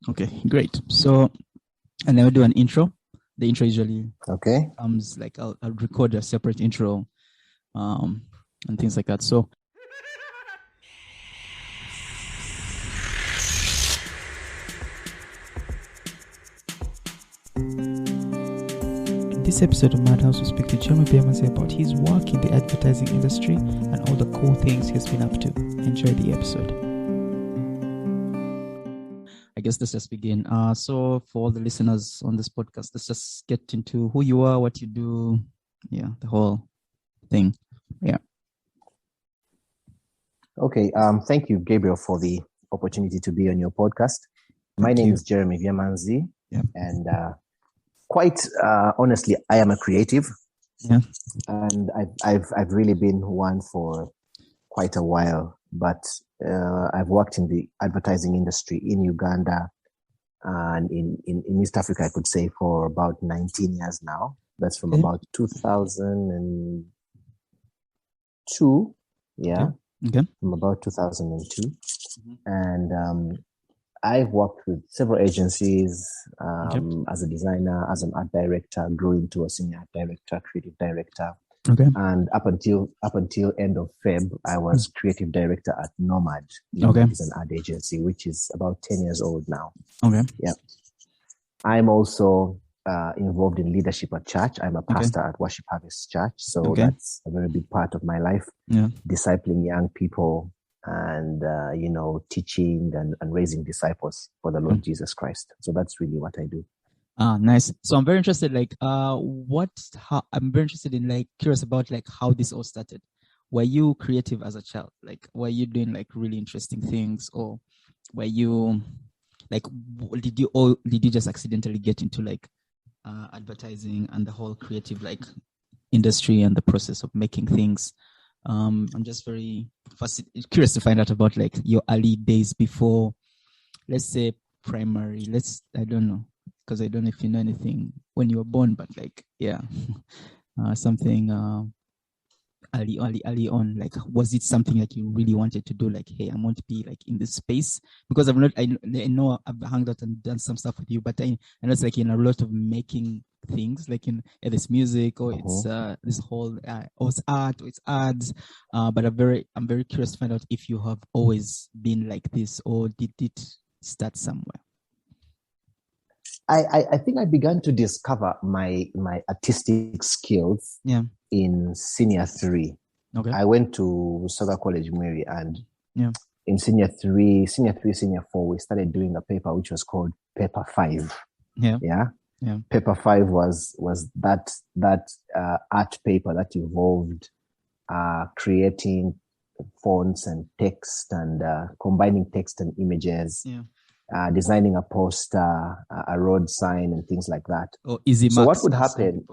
Okay, great. So I never do an intro. The intro usually comes like I'll record a separate intro, and things like that. So in this episode of Madhouse, we speak to Byemanzi about his work in the advertising industry and all the cool things he's been up to. Enjoy the episode. I guess let's just begin. So for all the listeners on this podcast, let's just get into who you are, what you do, the whole thing. Yeah. Okay. Thank you, Gabriel, for the opportunity to be on your podcast. My name is Jeremy Byemanzi, and quite honestly, I am a creative. Yeah. And I've really been one for quite a while, but I've worked in the advertising industry in Uganda and in East Africa, I could say, for about 19 years now. That's from about 2002. Yeah. Okay. From about 2002. Mm-hmm. And I've worked with several agencies as a designer, as an art director, grew into a senior art director, creative director. Okay. And up until end of Feb, I was creative director at Nomad. Nomad is an ad agency, which is about 10 years old now. Okay. Yeah. I'm also involved in leadership at church. I'm a pastor at Worship Harvest Church. So that's a very big part of my life. Yeah. Discipling young people and, teaching and raising disciples for the Lord Jesus Christ. So that's really what I do. Nice. So I'm very interested, I'm very interested in curious about how this all started. Were you creative as a child? Were you doing really interesting things, or were you did you just accidentally get into advertising and the whole creative industry and the process of making things? I'm just very curious to find out about your early days before, let's say, primary. I don't know. Because I don't know if you know anything when you were born, but something early on. Was it something you really wanted to do? Hey, I want to be in this space, because I know I've hung out and done some stuff with you, but I know it's in a lot of making things, in this music, or it's this whole or it's art, or it's ads. But I'm very curious to find out if you have always been like this, or did it start somewhere? I think I began to discover my artistic skills in senior 3. Okay. I went to Soga College, Mary, and in senior 4, we started doing a paper which was called Paper 5. Yeah. Paper 5 was that art paper that involved creating fonts and text and combining text and images. Yeah. Designing a poster, a road sign, and things like that. Oh, easy. So what would happen?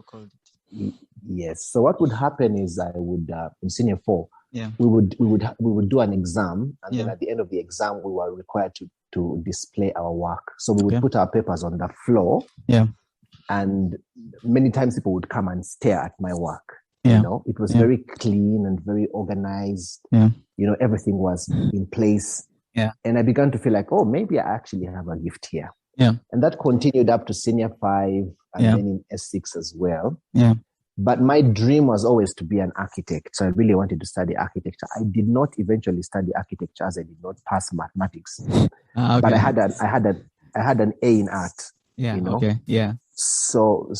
Yes. So what would happen is I would in senior 4, we would do an exam, and then at the end of the exam, we were required to display our work. So we would put our papers on the floor. Yeah. And many times people would come and stare at my work. Yeah. It was very clean and very organized. Yeah. Everything was in place. Yeah. And I began to feel like, oh, maybe I actually have a gift here. Yeah. And that continued up to senior 5 and then in S6 as well. Yeah. But my dream was always to be an architect. So I really wanted to study architecture. I did not eventually study architecture, as I did not pass mathematics. But I had an A in art. Yeah. Okay. Yeah. So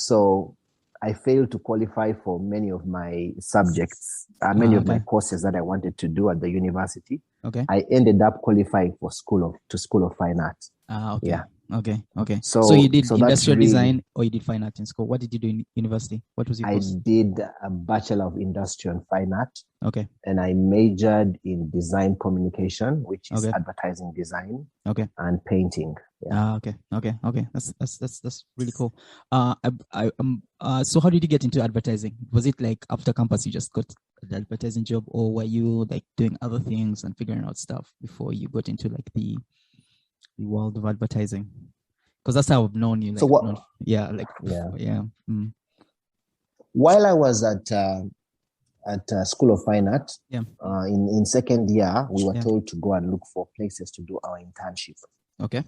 I failed to qualify for many of my subjects, many of my courses that I wanted to do at the university. Okay. I ended up qualifying for School of Fine Art. Okay. Yeah. Okay. So you did industrial design, or you did fine art in school? What did you do in university? What was your course? I did a Bachelor of Industrial and Fine Art. Okay. And I majored in design communication, which is advertising design. Okay. And painting. Yeah. Okay. That's really cool. So how did you get into advertising? Was it after campus you just got the advertising job, or were you doing other things and figuring out stuff before you got into the world of advertising? Because that's how I've known you. While I was at School of Fine Art, in second year, we were told to go and look for places to do our internship. Okay.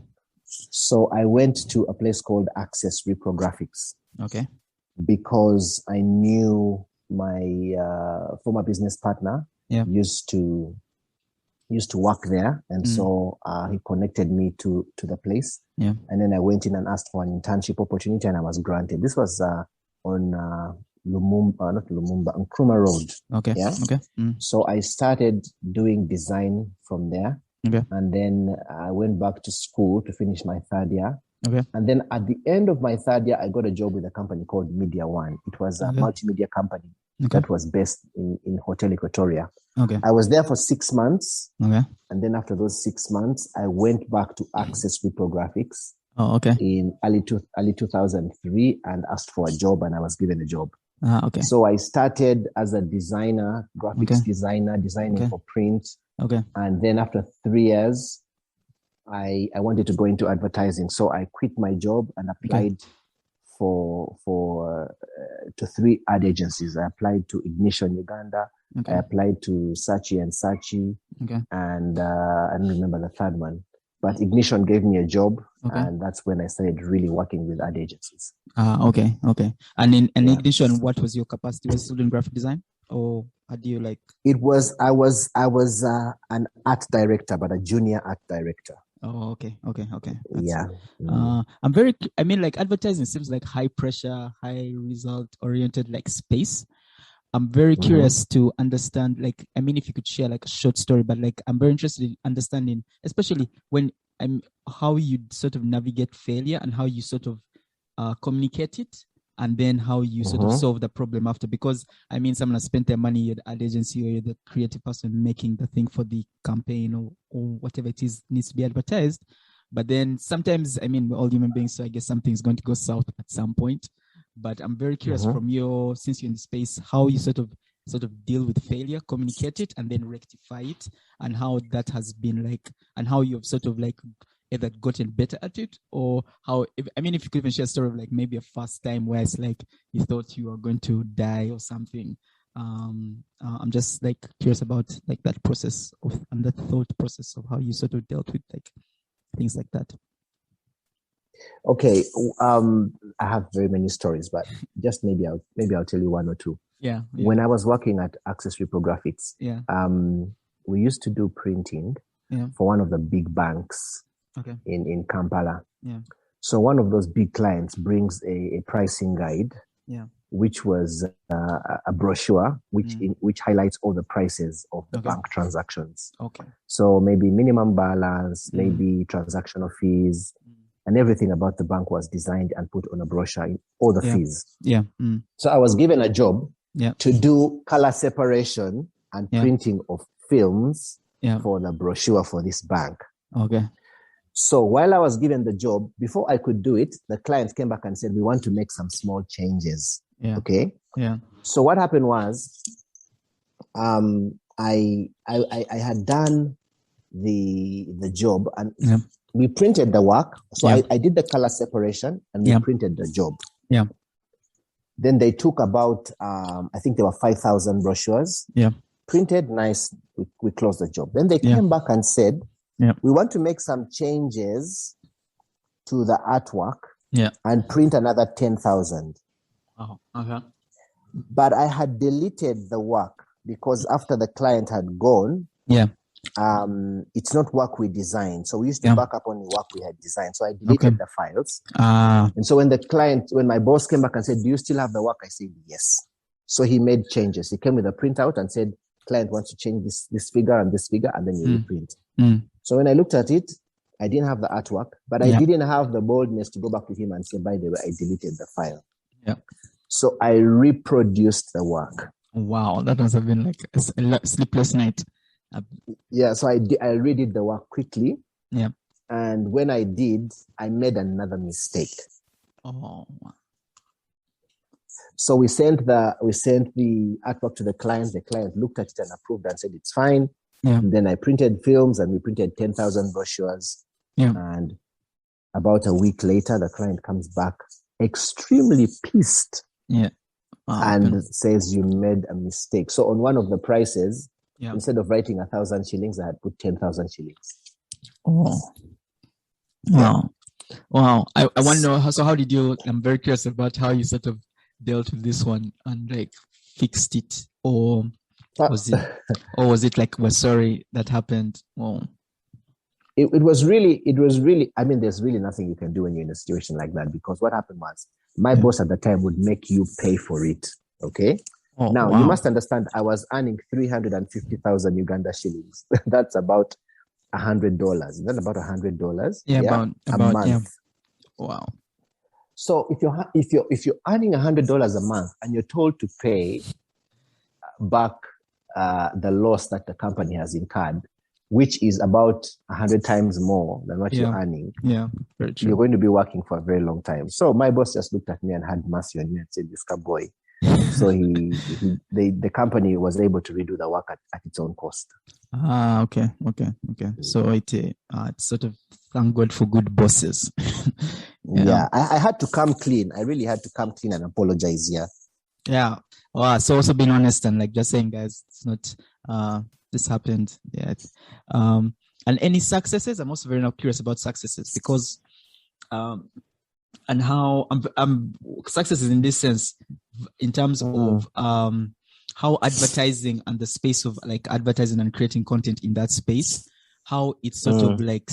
So I went to a place called Access Reprographics. Okay. Because I knew my former business partner used to work there, and so he connected me to the place. Yeah. And then I went in and asked for an internship opportunity, and I was granted. This was on Nkrumah Road. Okay. Yeah. Okay. So I started doing design from there. Okay. And then I went back to school to finish my third year. Okay. And then at the end of my third year, I got a job with a company called Media One. It was a multimedia company that was based in Hotel Equatoria. Okay. I was there for 6 months. Okay. And then after those 6 months, I went back to Access Reprographics. Oh, okay. In early 2003 and asked for a job, and I was given a job. Okay. So I started as a designer, graphics designer, designing for print. Okay. And then after 3 years, I wanted to go into advertising. So I quit my job and applied to 3 ad agencies. I applied to Ignition Uganda. Okay. I applied to Saatchi and Saatchi. Okay. And I don't remember the third one. But Ignition gave me a job, and that's when I started really working with ad agencies. Okay. And in Ignition, what was your capacity? Was it still doing graphic design, or how do you like? It was I was an art director, but a junior art director. Oh, okay. Yeah. Like advertising seems like high pressure, high result oriented like space. I'm very curious to understand, like, if you could share like a short story, but like, I'm very interested in understanding, especially when how you sort of navigate failure and how you sort of communicate it, and then how you sort of solve the problem after. Because someone has spent their money at ad agency, or you're the creative person making the thing for the campaign or whatever it is needs to be advertised. But then sometimes, we're all human beings, so I guess something's going to go south at some point. But I'm very curious from since you're in the space, how you sort of deal with failure, communicate it, and then rectify it, and how that has been like, and how you've sort of like either gotten better at it, or how, if you could even share a story of like maybe a first time where it's like you thought you were going to die or something. I'm just like curious about like that process and that thought process of how you sort of dealt with like things like that. Okay, I have very many stories, but just maybe I'll tell you one or two. Yeah. When I was working at Access Reprographics, we used to do printing for one of the big banks in Kampala. Yeah. So one of those big clients brings a pricing guide, which was a brochure which highlights all the prices of the bank transactions. Okay. So maybe minimum balance, maybe transactional fees. And everything about the bank was designed and put on a brochure, all the fees. Yeah. So I was given a job to do color separation and printing of films for the brochure for this bank. Okay. So while I was given the job, before I could do it, the client came back and said, we want to make some small changes. Yeah. Okay. Yeah. So what happened was, I had done the job, and we printed the work. So I did the color separation and we printed the job. Yeah. Then they took about, I think there were 5,000 brochures. Yeah. Printed, nice. We closed the job. Then they came back and said, we want to make some changes to the artwork and print another 10,000. Oh, okay. But I had deleted the work because after the client had gone, it's not work we designed. So we used to back up on the work we had designed. So I deleted the files. And so when my boss came back and said, do you still have the work? I said, yes. So he made changes. He came with a printout and said, client wants to change this figure, and then you reprint. So when I looked at it, I didn't have the artwork, but I didn't have the boldness to go back to him and say, by the way, I deleted the file. Yeah. So I reproduced the work. Wow, that must have been like a sleepless night. Yeah, so I redid the work quickly. Yeah. And when I did, I made another mistake. Oh. So we sent the artwork to the client. The client looked at it and approved and said it's fine. Yeah. And then I printed films and we printed 10,000 brochures. Yeah. And about a week later, the client comes back extremely pissed. Yeah. And says you made a mistake. So on one of the prices, instead of writing 1,000 shillings, I had put 10,000 shillings. Oh. Wow. Wow. I want to know how did you, I'm very curious about how you sort of dealt with this one and like fixed it, or was it like, we're sorry that happened? Oh. It was really, I mean, there's really nothing you can do when you're in a situation like that, because what happened was my boss at the time would make you pay for it. Okay. Oh, now, wow. You must understand, I was earning 350,000 Uganda shillings. That's about $100. Is that about $100? Yeah, about a month. Yeah. Wow. So if you're earning $100 a month and you're told to pay back the loss that the company has incurred, which is about 100 times more than what you're earning, very true. You're going to be working for a very long time. So my boss just looked at me and had mercy on me and said, "This boy." So the company was able to redo the work at its own cost. Okay. So it's sort of, thank God for good bosses. I had to come clean. I really had to come clean and apologize. Yeah. Wow. So also being honest and like just saying, guys, it's not this happened. Yeah. And any successes? I'm also very curious about successes, because and how I'm successes in this sense, in terms of how advertising and the space of like advertising and creating content in that space, how it's sort of like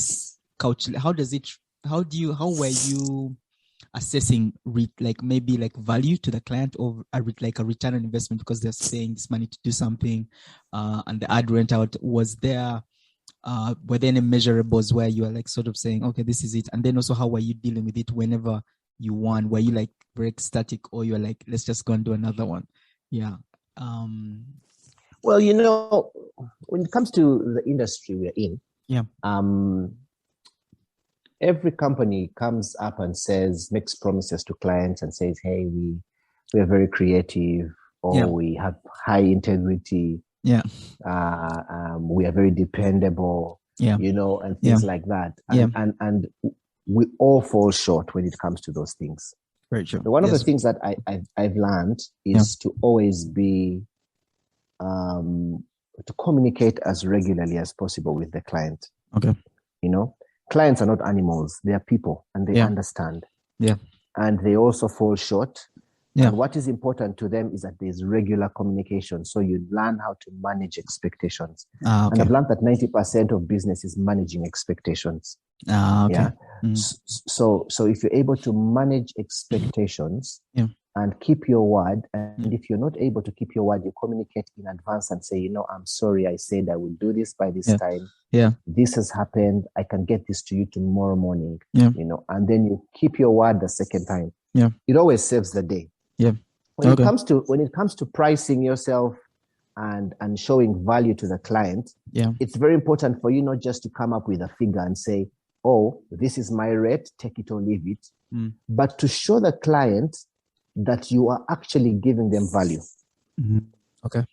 how were you assessing like maybe like value to the client, or like a return on investment, because they're saying this money to do something, and the ad went out. Was there were there any measurables where you are like sort of saying, okay, this is it? And then also, how were you dealing with it whenever you won? Were you like very ecstatic, or you're like, let's just go and do another one? Yeah. Well, when it comes to the industry we're in, every company comes up and makes promises to clients and says, hey, we are very creative, or we have high integrity. Yeah. We are very dependable, and things like that. And we all fall short when it comes to those things. Very true. So one of the things that I've learned is to always be, to communicate as regularly as possible with the client. Okay. Clients are not animals; they are people, and they understand. Yeah. And they also fall short. Yeah. And what is important to them is that there's regular communication. So you learn how to manage expectations. Okay. And I've learned that 90% of business is managing expectations. Okay. Yeah. So if you're able to manage expectations and keep your word, and if you're not able to keep your word, you communicate in advance and say, I'm sorry, I said I will do this by this time. Yeah. This has happened. I can get this to you tomorrow morning. Yeah. And then you keep your word the second time. Yeah. It always saves the day. Yeah. When it comes to pricing yourself and showing value to the client, it's very important for you not just to come up with a figure and say, oh, this is my rate, take it or leave it, but to show the client that you are actually giving them value. Mm-hmm. Okay.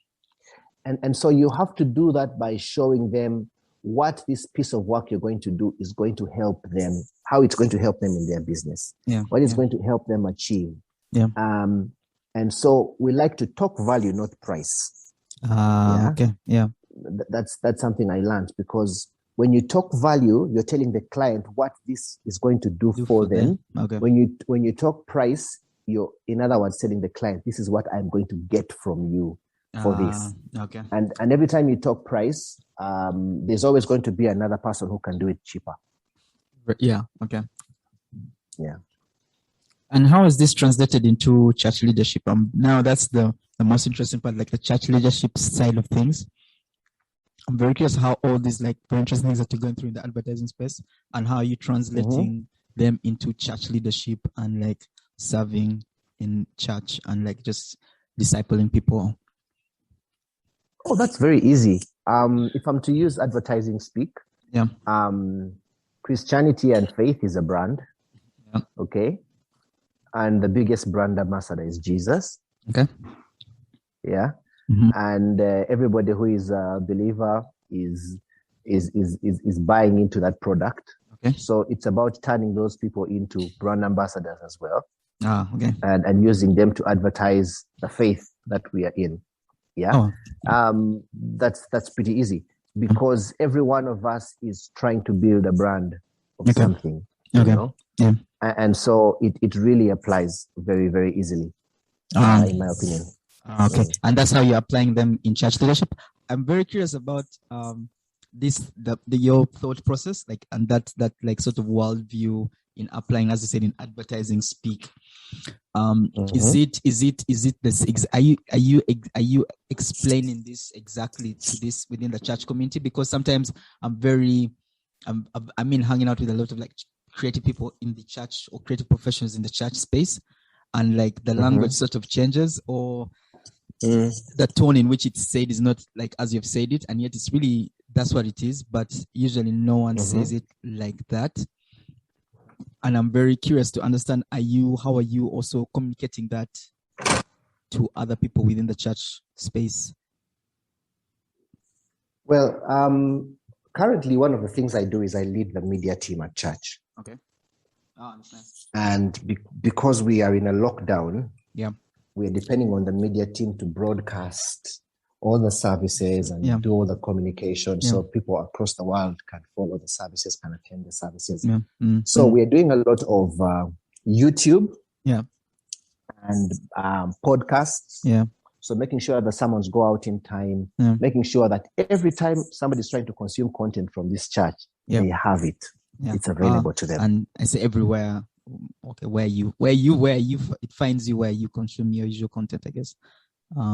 And so you have to do that by showing them what this piece of work you're going to do is going to help them, how it's going to help them in their business, what it's going to help them achieve. Yeah. And so we like to talk value, not price. Okay. Yeah. That's something I learned, because when you talk value, you're telling the client what this is going to do for them. Okay. When you talk price, you're, in other words, telling the client, this is what I'm going to get from you for this. Okay. And every time you talk price, there's always going to be another person who can do it cheaper. Yeah. Okay. Yeah. And how is this translated into church leadership? Now that's the most interesting part, like the church leadership side of things. I'm very curious how all these like very interesting things that you're going through in the advertising space, and how you're translating them into church leadership and like serving in church and like just discipling people. Oh, that's very easy. If I'm to use advertising speak, Christianity and faith is a brand. Yeah. Okay. And the biggest brand ambassador is Jesus. Okay. Yeah. Mm-hmm. And everybody who is a believer is buying into that product. Okay. So it's about turning those people into brand ambassadors as well. Okay. And using them to advertise the faith that we are in. Yeah. Oh. That's pretty easy, because every one of us is trying to build a brand of something. Okay. Yeah. And so it really applies very, very easily, in my opinion. Okay. And that's how you're applying them in church leadership. I'm very curious about your thought process, like, and that like sort of worldview in applying, as you said, in advertising speak. Is it this? Are you explaining this exactly to this within the church community? Because sometimes hanging out with a lot of like creative people in the church or creative professionals in the church space, and like the language sort of changes, or the tone in which it's said is not like as you've said it, and yet it's really that's what it is, but usually no one says it like that. And I'm very curious to understand, how are you also communicating that to other people within the church space? Well, currently one of the things I do is I lead the media team at church. Okay. Oh, that's nice. And because we are in a lockdown, yeah, we're depending on the media team to broadcast all the services and do all the communication, so people across the world can follow the services, can attend the services. So we're doing a lot of YouTube and podcasts. So making sure that sermons go out in time, making sure that every time somebody's trying to consume content from this church, they have it. It's available to them. And I say everywhere. Okay, where it finds you where you consume your usual content, I guess.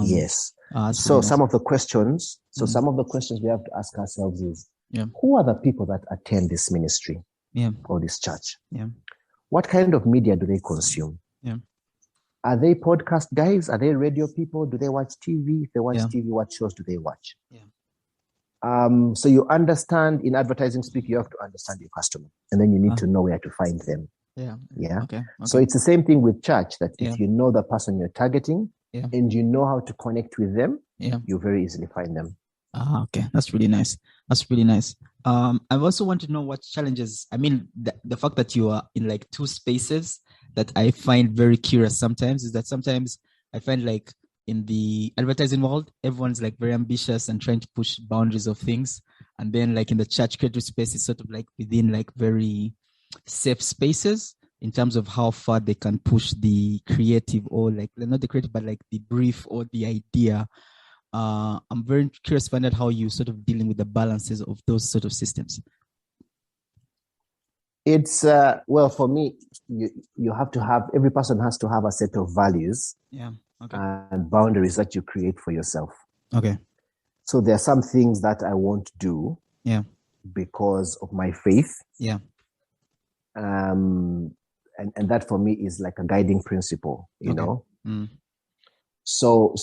Yes. So some of the questions we have to ask ourselves is, who are the people that attend this ministry or this church? What kind of media do they consume? Are they podcast guys? Are they radio people? Do they watch TV? If they watch TV, what shows do they watch? So you understand, in advertising speak, you have to understand your customer, and then you need to know where to find them. Okay. So it's the same thing with church, that if you know the person you're targeting, and you know how to connect with them, you very easily find them. Okay. That's really nice. I also want to know what challenges, the fact that you are in like two spaces that I find very curious sometimes is that sometimes I find like in the advertising world, everyone's like very ambitious and trying to push boundaries of things. And then like in the church creative space, it's sort of like within like very safe spaces in terms of how far they can push the creative, or like not the creative, but like the brief or the idea. I'm very curious to find out how you sort of dealing with the balances of those sort of systems. It's well, for me, you have to have, every person has to have a set of values and boundaries that you create for yourself. Okay. So there are some things that I won't do because of my faith. And that for me is like a guiding principle, you know. So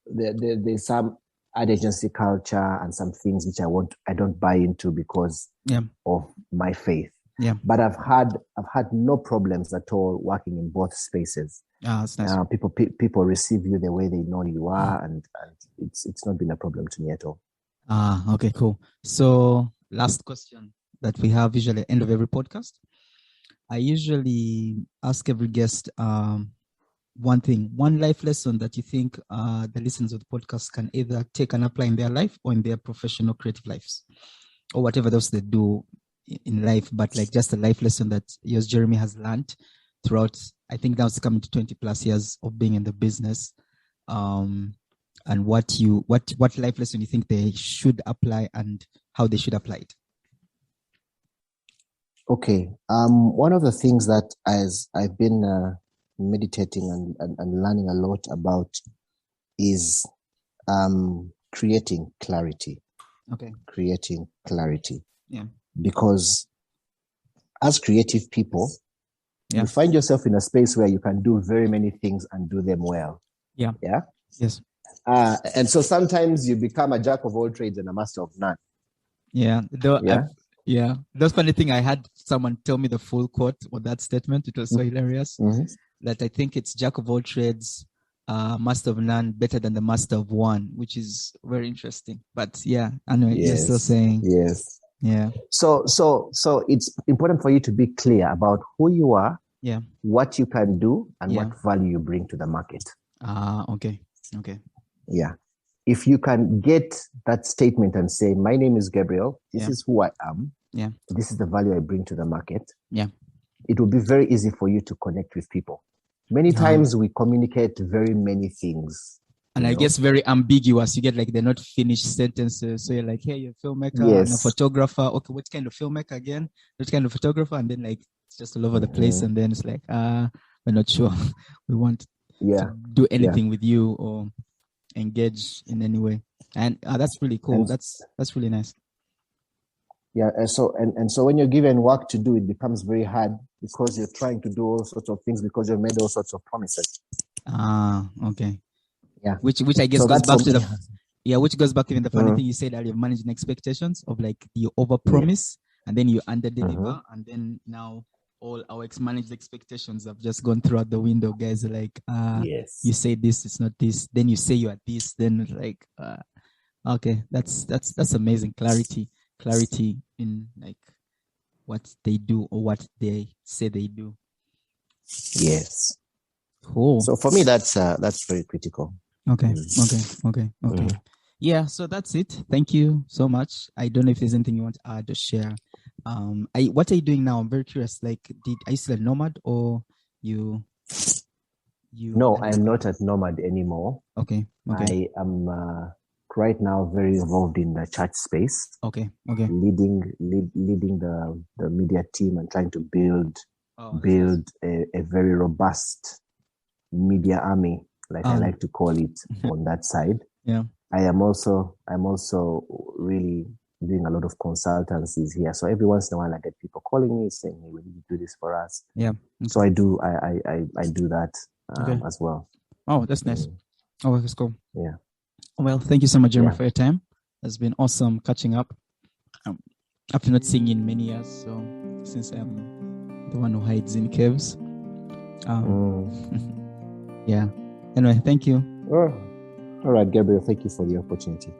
there's some ad agency culture and some things which I don't buy into because of my faith. But I've had no problems at all working in both spaces. That's nice. People receive you the way they know you are, and it's not been a problem to me at all. Okay, cool. So last question that we have usually at the end of every podcast. I usually ask every guest one life lesson that you think the listeners of the podcast can either take and apply in their life or in their professional creative lives, or whatever else they do in life, but like just a life lesson that yours, Jeremy, has learned throughout, I think now it's coming to 20 plus years of being in the business. And what life lesson you think they should apply and how they should apply it? Okay. One of the things that I've been meditating and learning a lot about is creating clarity. Okay. Creating clarity. Yeah. Because as creative people, you find yourself in a space where you can do very many things and do them well. Yeah. Yeah. Yes. And so sometimes you become a jack of all trades and a master of none. Yeah. That's funny thing. I had someone tell me the full quote of that statement. It was so hilarious that I think it's jack of all trades, master of none, better than the master of one, which is very interesting. But yeah, anyway, you're still saying yes. Yeah. So it's important for you to be clear about who you are, what you can do, and what value you bring to the market. Okay. Yeah. If you can get that statement and say, my name is Gabriel, this is who I am. Yeah. This is the value I bring to the market. Yeah. it will be very easy for you to connect with people. Many times we communicate very many things. And I guess very ambiguous. You get like they're not finished sentences. So you're like, hey, you're a filmmaker and a photographer. Okay, what kind of filmmaker again? What kind of photographer? And then like it's just all over the place. And then it's like, we're not sure. We want to do anything with you or engage in any way. And that's really cool. That's really nice. Yeah, and so when you're given work to do, it becomes very hard because you're trying to do all sorts of things because you've made all sorts of promises. Okay. Yeah. Which I guess goes back to which goes back to the funny thing you said earlier, managing expectations of like you overpromise and then you underdeliver, and then now all our managed expectations have just gone throughout the window. Guys are like, you say this, it's not this. Then you say you are this. Then it's like, okay, that's amazing clarity in like what they do or what they say they do. Yes. Cool. So for me, that's very critical. Okay. Yeah, so that's it. Thank you so much. I don't know if there's anything you want to add or share. What are you doing now? I'm very curious. Like, are you still a nomad or you? No, I'm not at Nomad anymore. Okay. I am right now very involved in the church space. Okay. Leading the media team and trying to build a very robust media army, like I like to call it, on that side. Yeah. I'm also really doing a lot of consultancies here. So every once in a while I get people calling me saying, hey, we need to do this for us. Yeah. Okay. So I do that as well. Oh, that's nice. Oh, that's cool. Yeah. Well, thank you so much, Jeremy, for your time. It's been awesome catching up. After not seeing you in many years, so since I'm the one who hides in caves. Yeah. Anyway, thank you. All right, Gabriel, thank you for the opportunity.